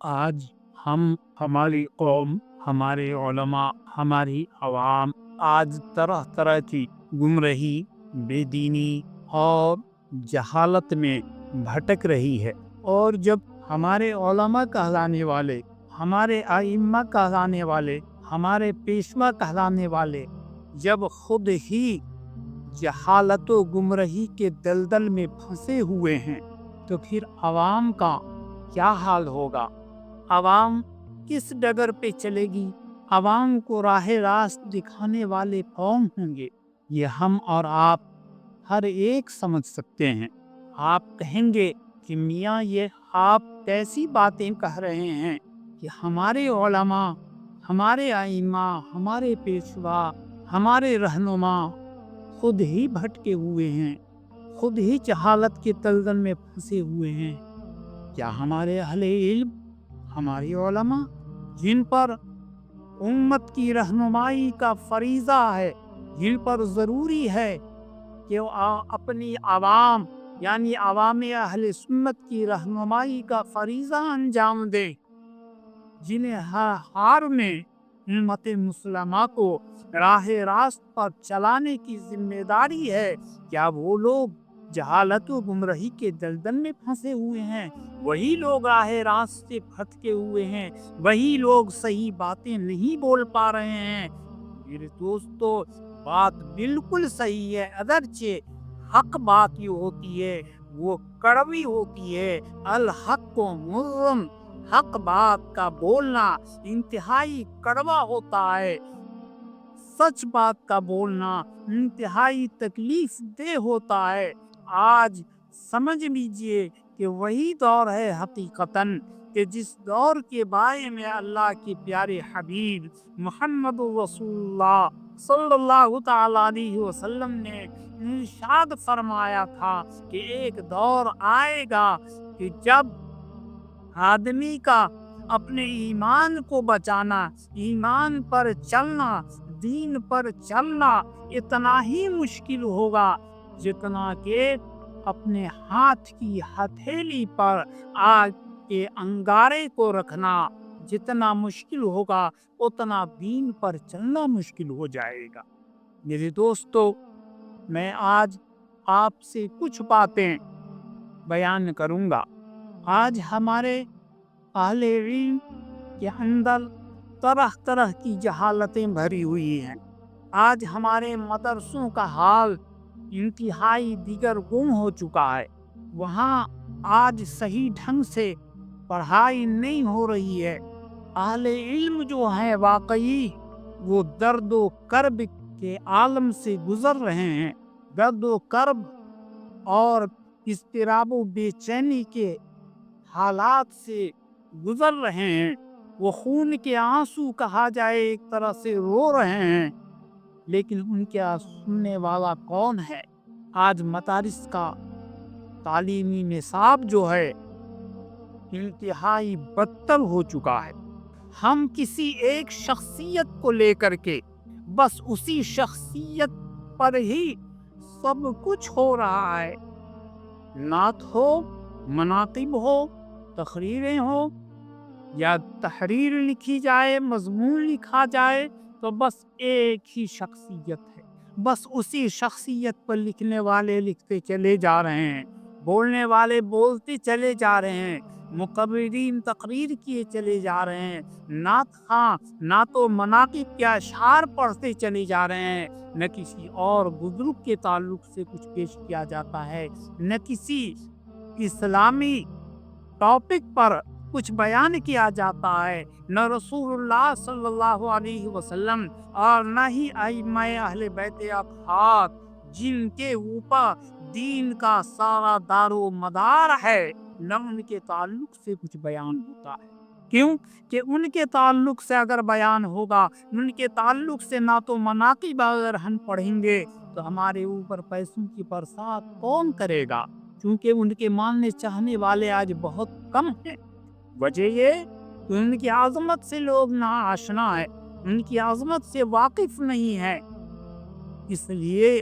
آج ہم ہماری قوم، ہمارے علماء، ہماری عوام آج طرح طرح کی گمراہی، بے دینی اور جہالت میں بھٹک رہی ہے۔ اور جب ہمارے علماء کہلانے والے، ہمارے ائمہ کہلانے والے، ہمارے پیشوا کہلانے والے جب خود ہی جہالت و گمراہی کے دلدل میں پھنسے ہوئے ہیں تو پھر عوام کا کیا حال ہوگا؟ عوام کس ڈگر پہ چلے گی؟ عوام کو راہ راست دکھانے والے کون ہوں گے؟ یہ ہم اور آپ ہر ایک سمجھ سکتے ہیں۔ آپ کہیں گے کہ میاں یہ آپ کیسی باتیں کہہ رہے ہیں کہ ہمارے علماء، ہمارے ائمہ، ہمارے پیشوا، ہمارے رہنما خود ہی بھٹکے ہوئے ہیں، خود ہی جہالت کے دلدل میں پھنسے ہوئے ہیں۔ کیا ہمارے اہل علم، ہماری علماء جن پر امت کی رہنمائی کا فریضہ ہے، جن پر ضروری ہے کہ وہ اپنی عوام یعنی عوام اہل سنت کی رہنمائی کا فریضہ انجام دیں، جنہیں ہر حال میں امت مسلمہ کو راہ راست پر چلانے کی ذمہ داری ہے، کیا وہ لوگ جہالت و گمراہی کے دلدل میں پھنسے ہوئے ہیں؟ وہی لوگ راہ راست سے بھٹکے ہوئے ہیں، وہی لوگ صحیح باتیں نہیں بول پا رہے ہیں۔ میرے دوستو، بات بالکل صحیح ہے، اگرچہ حق بات یہ ہوتی ہے وہ کڑوی ہوتی ہے۔ الحق و مرم، حق بات کا بولنا انتہائی کڑوا ہوتا ہے، سچ بات کا بولنا انتہائی تکلیف دہ ہوتا ہے۔ آج سمجھ لیجئے کہ وہی دور ہے حقیقتاً کہ جس دور کے بارے میں اللہ کے پیارے حبیب محمد رسول اللہ صلی اللہ تعالی علیہ وسلم نے ارشاد فرمایا تھا کہ ایک دور آئے گا کہ جب آدمی کا اپنے ایمان کو بچانا، ایمان پر چلنا، دین پر چلنا اتنا ہی مشکل ہوگا جتنا کہ اپنے ہاتھ کی ہتھیلی پر آگ کے انگارے کو رکھنا جتنا مشکل ہوگا اتنا دین پر چلنا مشکل ہو جائے گا۔ میرے دوستو، میں آج آپ سے کچھ باتیں بیان کروں گا۔ آج ہمارے اہل علم کے اندر طرح طرح کی جہالتیں بھری ہوئی ہیں۔ آج ہمارے مدرسوں کا حال انتہائی دیگر گم ہو چکا ہے۔ وہاں آج صحیح ڈھنگ سے پڑھائی نہیں ہو رہی ہے۔ اہل علم جو ہیں واقعی وہ درد و کرب کے عالم سے گزر رہے ہیں، درد و کرب اور اضطراب و بے چینی کے حالات سے گزر رہے ہیں۔ وہ خون کے آنسو کہا جائے ایک طرح سے رو رہے ہیں، لیکن ان کے سننے والا کون ہے؟ آج مدارس کا تعلیمی نصاب جو ہے انتہائی بدتر ہو چکا ہے۔ ہم کسی ایک شخصیت کو لے کر کے بس اسی شخصیت پر ہی سب کچھ ہو رہا ہے۔ نعت ہو، مناقب ہو، تقریریں ہو یا تحریر لکھی جائے، مضمون لکھا جائے تو بس ایک ہی شخصیت ہے، بس اسی شخصیت پر لکھنے والے لکھتے چلے جا رہے ہیں، بولنے والے بولتے چلے جا رہے ہیں، مقررین تقریر کیے چلے جا رہے ہیں، نعت خواں نعت و مناقب کے اشعار پڑھتے چلے جا رہے ہیں۔ نہ کسی اور بزرگ کے تعلق سے کچھ پیش کیا جاتا ہے، نہ کسی اسلامی ٹاپک پر کچھ بیان کیا جاتا ہے، نہ رسول اللہ صلی اللہ علیہ وسلم اور نہ ہی ائمہ اہل بیت اطہار جن کے اوپر دین کا سارا دار و مدار ہے، نہ ان کے تعلق سے کچھ بیان ہوتا ہے۔ کیوں کہ ان کے تعلق سے اگر بیان ہوگا، ان کے تعلق سے نعت و مناقب اگر ہم پڑھیں گے تو ہمارے اوپر پیسوں کی برسات کون کرے گا؟ کیونکہ ان کے ماننے چاہنے والے آج بہت کم ہیں۔ وجہ یہ کہ ان کی عظمت سے لوگ نا آشنا ہے، ان کی عظمت سے واقف نہیں ہے۔ اس لیے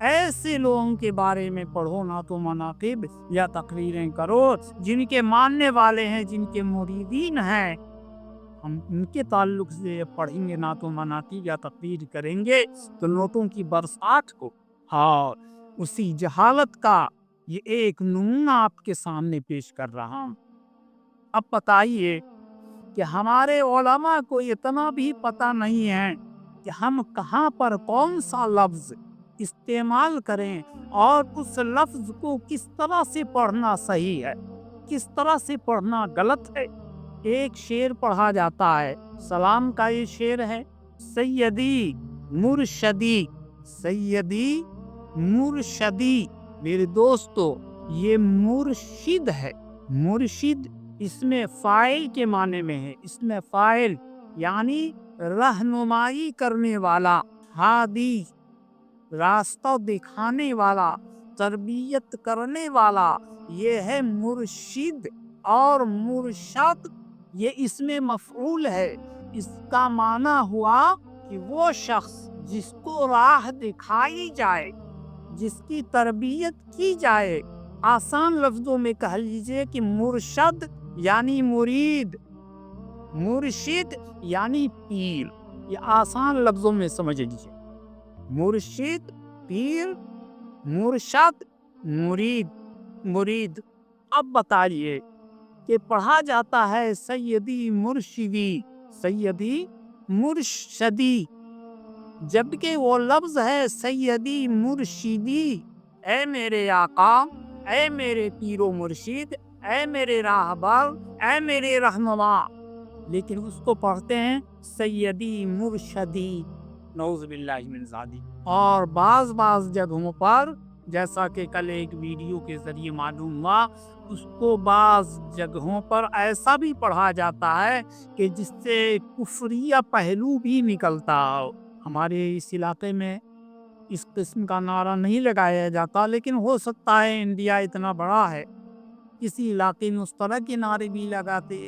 ایسے لوگوں کے بارے میں پڑھو نہ تو مناقب یا تقریریں کرو جن کے ماننے والے ہیں، جن کے مریدین ہیں، ہم ان کے تعلق سے پڑھیں گے، نہ تو مناقب یا تقریر کریں گے تو نوٹوں کی برسات کو اور اسی جہالت کا یہ ایک نمونہ آپ کے سامنے پیش کر رہا ہوں۔ اب بتائیے کہ ہمارے علماء کو اتنا بھی پتہ نہیں ہے کہ ہم کہاں پر کون سا لفظ استعمال کریں اور اس لفظ کو کس طرح سے پڑھنا صحیح ہے، کس طرح سے پڑھنا غلط ہے۔ ایک شعر پڑھا جاتا ہے، سلام کا یہ شعر ہے، سیدی مرشدی، سیدی مرشدی۔ میرے دوستو، یہ مرشد ہے، مرشد اس میں فاعل کے معنی میں ہے، اس میں فاعل یعنی رہنمائی کرنے والا، ہادی راستہ دکھانے والا، تربیت کرنے والا، یہ ہے مرشد۔ اور مرشد یہ اس میں مفعول ہے، اس کا معنی ہوا کہ وہ شخص جس کو راہ دکھائی جائے، جس کی تربیت کی جائے۔ آسان لفظوں میں کہہ لیجئے کہ مرشد یعنی مرید، مرشد یعنی پیر۔ یہ آسان لفظوں میں سمجھ لیجئے، مرشد، پیر، مرشد، مرید، مرید۔ اب بتائیے کہ پڑھا جاتا ہے سیدی مرشدی، سیدی مرشدی، جبکہ وہ لفظ ہے سیدی مرشدی، اے میرے آقا، اے میرے پیر و مرشد، اے میرے راہبر، اے میرے رہنما، لیکن اس کو پڑھتے ہیں سیدی مرشدی، نعوذ باللہ من ذالک۔ اور بعض جگہوں پر، جیسا کہ کل ایک ویڈیو کے ذریعے معلوم ہوا، اس کو بعض جگہوں پر ایسا بھی پڑھا جاتا ہے کہ جس سے کفریہ پہلو بھی نکلتا ہو۔ ہمارے اس علاقے میں اس قسم کا نعرہ نہیں لگایا جاتا، لیکن ہو سکتا ہے انڈیا اتنا بڑا ہے، کسی علاقے میں اس طرح کے نعرے بھی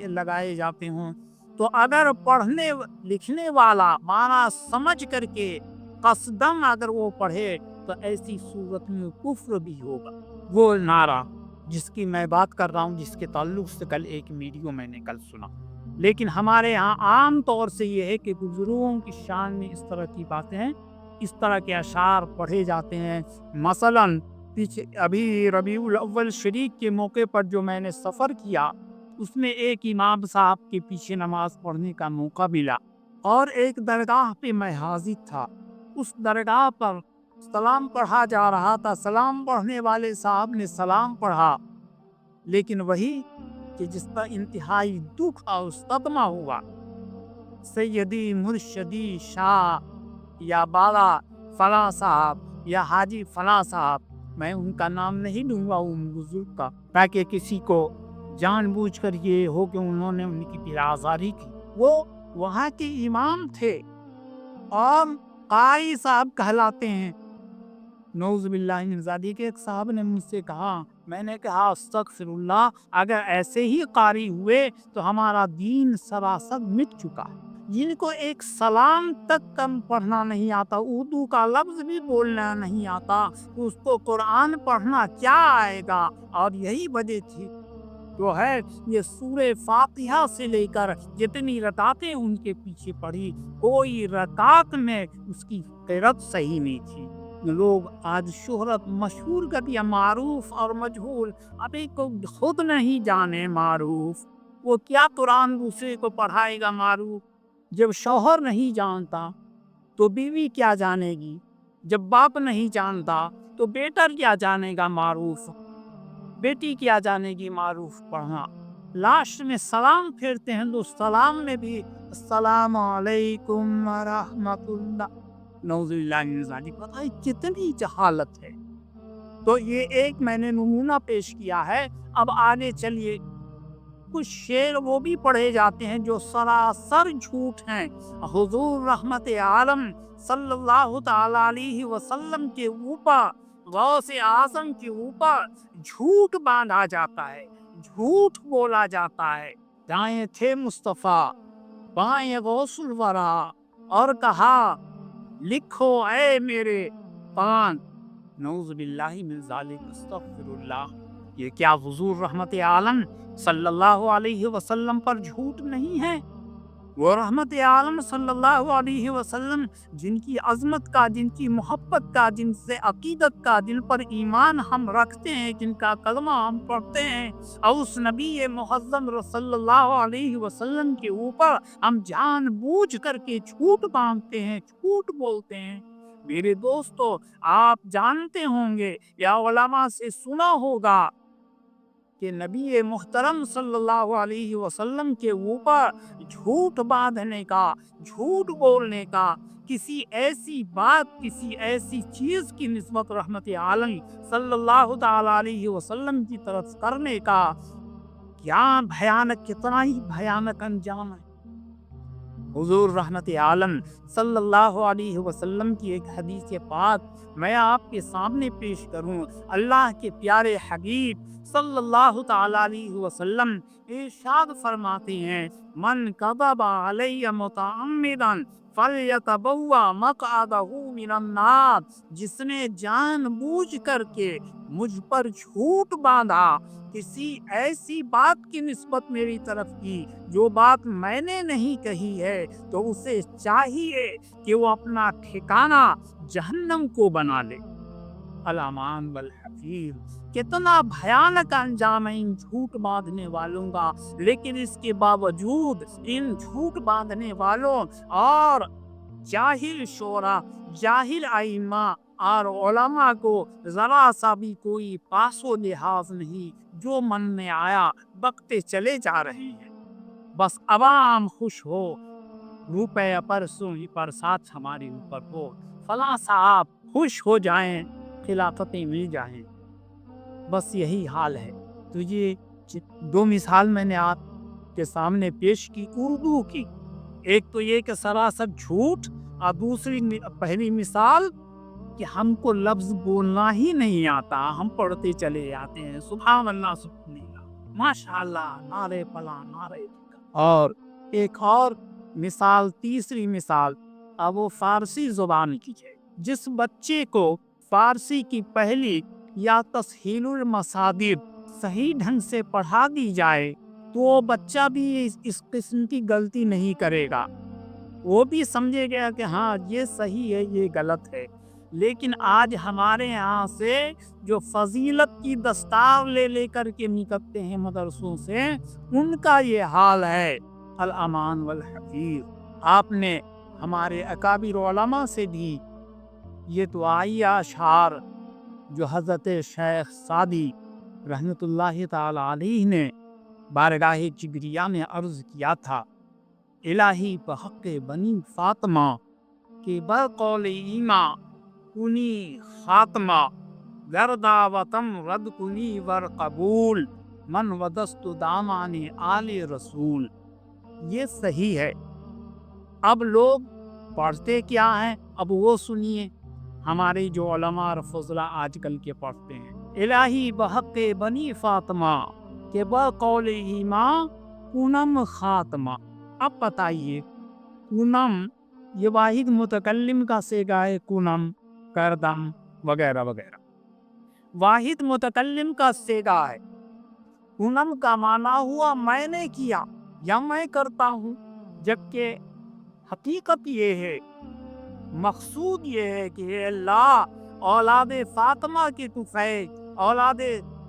لگائے جاتے ہوں۔ تو اگر پڑھنے لکھنے والا معنی سمجھ کر کے قصدن اگر وہ پڑھے تو ایسی صورت میں کفر بھی ہوگا۔ وہ نعرہ جس کی میں بات کر رہا ہوں، جس کے تعلق سے کل ایک ویڈیو میں نے کل سنا، لیکن ہمارے ہاں عام طور سے یہ ہے کہ بزرگوں کی شان میں اس طرح کی باتیں ہیں، اس طرح کے اشعار پڑھے جاتے ہیں۔ مثلاً ابھی ربیع الاول شریف کے موقع پر جو میں نے سفر کیا، اس میں ایک امام صاحب کے پیچھے نماز پڑھنے کا موقع ملا، اور ایک درگاہ پہ میں حاضر تھا۔ اس درگاہ پر سلام پڑھا جا رہا تھا، سلام پڑھنے والے صاحب نے سلام پڑھا، لیکن وہی کہ جس پر انتہائی دکھ اور صدمہ ہوا، سیدی مرشدی شاہ یا بالا فلاں صاحب یا حاجی فلاں صاحب، میں ان کا نام نہیں لوں گا ان بزرگ کا، تاکہ کسی کو جان بوجھ کر یہ ہو کہ انہوں نے ان کی دل آزاری کی۔ وہ وہاں کے امام تھے اور قاری صاحب کہلاتے ہیں، نعوذ باللہ من ذالک۔ ایک صاحب نے مجھ سے کہا، میں نے کہا استغفر اللہ، اگر ایسے ہی قاری ہوئے تو ہمارا دین سراسر مٹ چکا ہے۔ جن کو ایک سلام تک کم پڑھنا نہیں آتا، اردو کا لفظ بھی بولنا نہیں آتا، اس کو قرآن پڑھنا کیا آئے گا؟ اور یہی وجہ تھی جو ہے یہ سورہ فاتحہ سے لے کر جتنی رکعتیں ان کے پیچھے پڑھی، کوئی رکعت میں اس کی قرأت صحیح نہیں تھی۔ لوگ آج شہرت مشہور کر دیا، معروف اور مجہول، ابھی کو خود نہیں جانے معروف، وہ کیا قرآن دوسرے کو پڑھائے گا معروف؟ جب شوہر نہیں جانتا تو بیوی کیا جانے گی؟ جب باپ نہیں جانتا تو بیٹا کیا جانے گا معروف؟ بیٹی کیا جانے گی معروف پڑھنا؟ لاسٹ میں سلام پھیرتے ہیں تو سلام میں بھی السلام علیکم ورحمۃ اللہ، نعوذ باللہ من ذالک۔ بتائیے کتنی جہالت ہے۔ تو یہ ایک میں نے نمونہ پیش کیا ہے۔ اب آگے چلیے، کچھ شعر وہ بھی پڑھے جاتے ہیں جو سراسر جھوٹ ہیں۔ حضور رحمت عالم صلی اللہ تعالی علیہ وسلم کے اوپر، غوث اعظم کے اوپر جھوٹ باندھا جاتا ہے، جھوٹ بولا جاتا ہے۔ دائیں تھے مصطفیٰ، بائیں غوث الورا، اور کہا لکھو اے میرے پان، نعوذ باللہ من ذالک، استغفر اللہ۔ یہ کیا حضور رحمت عالم صلی اللہ علیہ وسلم پر جھوٹ نہیں ہے؟ وہ رحمت عالم صلی اللہ علیہ وسلم جن کی عظمت کا، جن کی محبت کا، جن سے عقیدت کا، جن پر ایمان ہم رکھتے ہیں، جن کا کلمہ ہم پڑھتے ہیں، اور اس نبی معظم صلی اللہ علیہ وسلم کے اوپر ہم جان بوجھ کر کے جھوٹ باندھتے ہیں، جھوٹ بولتے ہیں۔ میرے دوستو، آپ جانتے ہوں گے یا علماء سے سنا ہوگا کہ نبی محترم صلی اللہ علیہ وسلم کے اوپر جھوٹ باندھنے کا، جھوٹ بولنے کا، کسی ایسی بات، کسی ایسی چیز کی نسبت رحمت عالم صلی اللہ تعالی علیہ وسلم کی طرف کرنے کا کیا بھیانک، کتنا ہی بھیانک انجام ہے۔ حضور رحمت عالم صلی اللہ علیہ وسلم کی ایک حدیث پاک میں آپ کے سامنے پیش کروں۔ اللہ کے پیارے حبیب صلی اللہ تعالی علیہ وسلم ارشاد فرماتے ہیں، من کذب علی متعمدا فلیتبوأ مقعدہ من النار، جس نے جان بوجھ کر کے مجھ پر جھوٹ باندھا، کسی ایسی بات کی نسبت میری طرف کی جو بات میں نے نہیں کہی ہے، تو اسے چاہیے کہ وہ اپنا ٹھکانہ جہنم کو بنا لے۔ الامان والحفیظ، کتنا بھیانک انجام ہے ان جھوٹ باندھنے والوں کا، لیکن اس کے باوجود ان جھوٹ باندھنے والوں اور جاہل شعراء، جاہل ائمہ اور علماء کو ذرا سا بھی کوئی پاس و لحاظ نہیں، جو من میں آیا بکتے چلے جا رہے ہیں۔ بس عوام خوش ہو، روپے پرسوں ہی برسات ہمارے اوپر ہو، فلاں صاحب خوش ہو جائیں، خلافتیں مل جائیں، بس یہی حال ہے۔ تو یہ دو مثال میں نے آپ کے سامنے پیش کی اردو کی، ایک تو یہ کہ سراسر جھوٹ، اور دوسری پہلی مثال کہ ہم کو لفظ بولنا ہی نہیں آتا، ہم پڑھتے چلے جاتے ہیں، سبحان اللہ سبحان اللہ، ماشاء اللہ، نعرے پلا نعرے۔ اور ایک اور مثال، تیسری مثال، اب وہ فارسی زبان کی ہے۔ جس بچے کو فارسی کی پہلی یا تسہیل المصادر صحیح ڈھنگ سے پڑھا دی جائے تو وہ بچہ بھی اس قسم کی غلطی نہیں کرے گا، وہ بھی سمجھے گا کہ ہاں یہ صحیح ہے، یہ غلط ہے۔ لیکن آج ہمارے یہاں سے جو فضیلت کی دستار لے لے کر کے نکلتے ہیں مدرسوں سے، ان کا یہ حال ہے۔ الامان والحفیظ، آپ نے ہمارے اکابر علماء سے بھی یہ دعائی اشعار جو حضرت شیخ سعدی رحمت اللہ تعالی علیہ نے بارگاہ جبریہ میں عرض کیا تھا، الہی بحق بنی فاطمہ کہ بقول ایماں کنی خاتمہ، گردا وطم رد کنی ور قبول، من ودست دامان آل رسول۔ یہ صحیح ہے۔ اب لوگ پڑھتے کیا ہیں، اب وہ سنیے ہمارے جو علماء اور فضلاء آج کل کے پڑھتے ہیں، الہی بحق بنی فاطمہ کہ بقول ایماں کنم خاتمہ۔ اب بتائیے، کنم یہ واحد متکلم کا صیغہ ہے، کنم، کردم وغیرہ وغیرہ، واحد متکلم کا صیغہ ہے۔ کنم کا معنی ہوا میں نے کیا یا میں کرتا ہوں، جبکہ حقیقت یہ ہے، مقصود یہ ہے کہ اے اللہ، اولاد فاطمہ کے طفیل، اولاد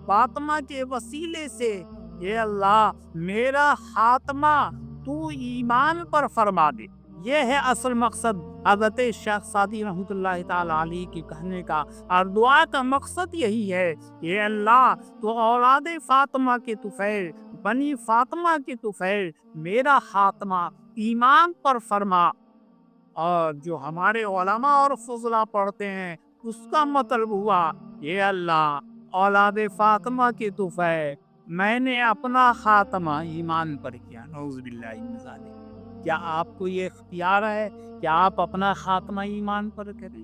فاطمہ کے وسیلے سے اے اللہ میرا خاتمہ تو ایمان پر فرما دے۔ یہ ہے اصل مقصد حضرت شیخ سعدی رحمۃ اللہ تعالی علیہ کے کہنے کا، اور دعا کا مقصد یہی ہے کہ اے اللہ تو اولاد فاطمہ کے طفیل، بنی فاطمہ کے طفیل، میرا خاتمہ ایمان پر فرما۔ اور جو ہمارے علماء اور فضلاء پڑھتے ہیں، اس کا مطلب ہوا اے اللہ اولاد فاطمہ کے طفیل، میں نے اپنا خاتمہ ایمان پر کیا۔ نعوذ باللہ من ذالک۔ کیا آپ کو یہ اختیار ہے کہ آپ اپنا خاتمہ ایمان پر کریں؟